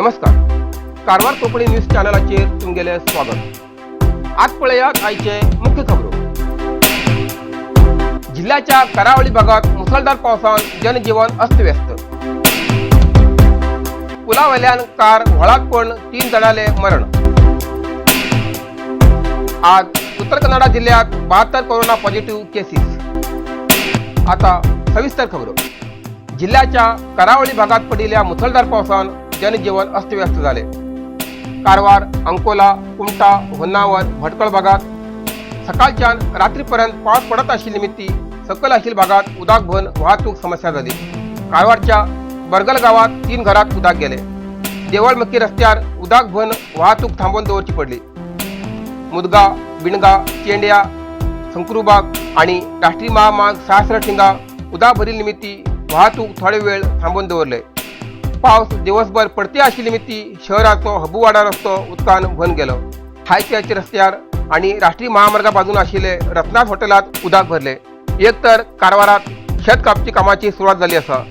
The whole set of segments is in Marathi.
नमस्कार. कारवार कोकणी न्यूज चॅनलाचेर तुमगेले स्वागत. आज पळयात आयचे मुख्य खबरो. जिल्ह्याच्या करावळी भागात मुसळधार पावसान जनजीवन अस्तव्यस्त. पुलावयल्यान कार व्हळात पडून 3 जणांले मरण. आज उत्तर कन्नडा जिल्ह्यात 72 कोरोना पॉझिटिव्ह केसेस. आता सविस्तर खबरो. जिल्ह्याच्या करावळी भागात पडलेल्या मुसळधार पावसान जनजीवन अस्तव्यस्त झाले. कारवार, अंकोला, कुमटा, होन्नावर, भटकळ भागात सकाळच्यान रात्रीपर्यंत पाऊस पडत असल्यानिमित्त सकल आशिल भागात उदाक भरून वाहतूक समस्या झाली. कारवारच्या बरगल गावात 3 घरात उदाक गेले. देवळमक्की रस्त्यावर उदाक भरून वाहतूक थांबवून दवरची पडली. मुदगा, बिणगा, चेंड्या, संक्रूबाग आणि राष्ट्रीय महामार्ग 66 ठिंगा उदाक भरील निमित्त वाहतूक थोडे वेळ थांबवून दवरले. पावस दिवसभर पडते असल्यानिमित्त शहराचो हबूवाडा रस्तो उदकान भरून गेलो. हायचे रस्त्यार आणि राष्ट्रीय महामार्गा बाजून आशिल्ले रत्नाथ हॉटेलात उदाक भरले. एक तर कारवारात शेत कापची कामाची सुरुवात झाली असा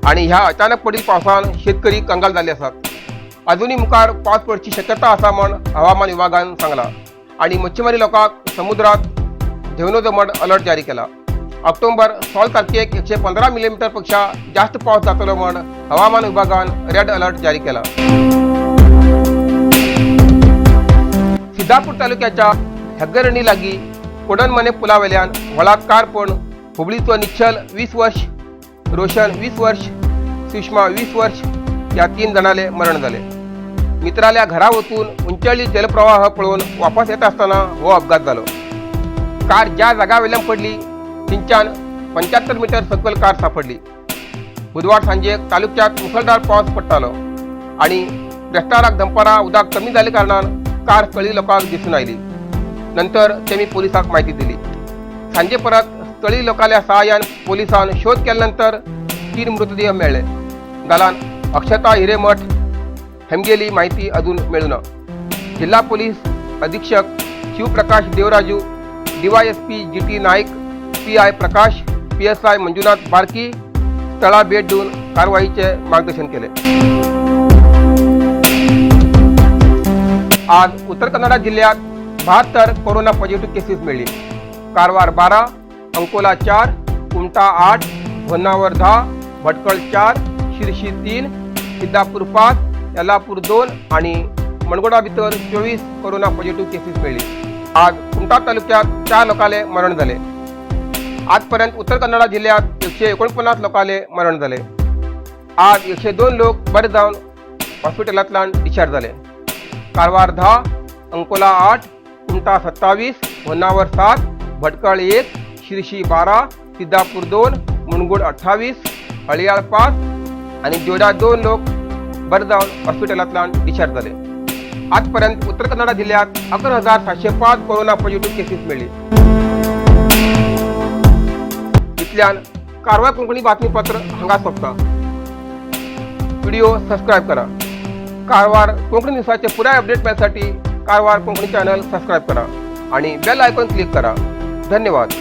आणि ह्या अचानक पडील पावसान शेतकरी कंगाल झाले असतात. अजूनही मुखार पावस पडची शक्यता असा म्हण हवामान विभागान सांगला आणि मच्छीमारी लोकांक समुद्रात देवनो दमट अलर्ट जारी केला. ऑक्टोबर 16 तारखेक 115 मिलीमीटर पेक्षा जास्त पाऊस जातलो म्हण हवामान विभागान रेड अलर्ट जारी केला. सिद्धापूर तालुक्याच्या हेग्गरणी लागी कोडनमने पुलावयल्यान व्हळात कार पडून हुबळीचो निश्चल 20 वर्ष, रोशन 20 वर्ष, सुषमा 20 वर्ष या 3 जणांले मरण झाले. मित्राल्या घरा वचून उंचाळी जलप्रवाह पळवून वापस येत असताना हो अपघात झालो. कार ज्या जागावयल्यान पडली थिंच्यान 75 मीटर सकल कार सापडली. बुधवार सांजे तालुक्यात मुसळधार पाऊस पडटालो आणि रस्त्याराक दंपारा उदाक कमी जाले कारणान कार स्थळी लोकांक दिसून आयली. नंतर त्यांनी पोलिसांक माहिती दिली. सांजे परत स्थळी लोकांच्या सहाय्यान पोलिसांन शोध केल्यानंतर 3 मृतदेह मेळ्ळे. गालान अक्षता हिरेमठ हेमगेली माहिती अजून मिळूना. जिल्हा पोलीस अधीक्षक Shivprakash देवराजू, DYSP GT Naik, PI प्रकाश, PSI मंजुनाथ बारकी स्थळा भेट देऊन कारवाईचे मार्गदर्शन केले. आज उत्तर कन्नडा जिल्ह्यात 72 कोरोना पॉझिटिव्ह केसेस मिळाली. कारवार 12, अंकोला 4, कुमटा 8, होन्नावर 10, भटकळ 4, शिरशी 3, सिद्धापूर 5, यल्लापूर 2 आणि मनगोडा भितर 24 कोरोना पॉझिटिव्ह केसेस मिळाली. आज कुमटा तालुक्यात 4 लोकांले मरण झाले. आजपर्यंत उत्तर कन्नडा जिल्ह्यात 149 लोकांले मरण झाले. आज 102 लोक बरे जाऊन हॉस्पिटलांतल्यान डिस्चार्ज झाले. कारवार 10, अंकोला 8, कुमटा 27, होन्नावर 7, भटकळ 1, शिरशी 12, सिद्धापूर 2, मुनगुड 28, हळियाळ 5 आणि जोडा 2 लोक बरे जाऊन हॉस्पिटलांतल्यान डिस्चार्ज झाले. आजपर्यंत उत्तर कन्नडा जिल्ह्यात 11,705 कोरोना पॉझिटिव्ह केसेस मिळाली. इतल्यान कारवार कोंकणी बातमीपत्र हांगा सोंपता. व्हिडिओ सबस्क्राईब करा. कारवार कोंकणी न्यूजचे पुराय अपडेट मेळसाठी कारवार कोंकणी चॅनल सबस्क्राईब करा आणि बेल आयकॉन क्लिक करा. धन्यवाद.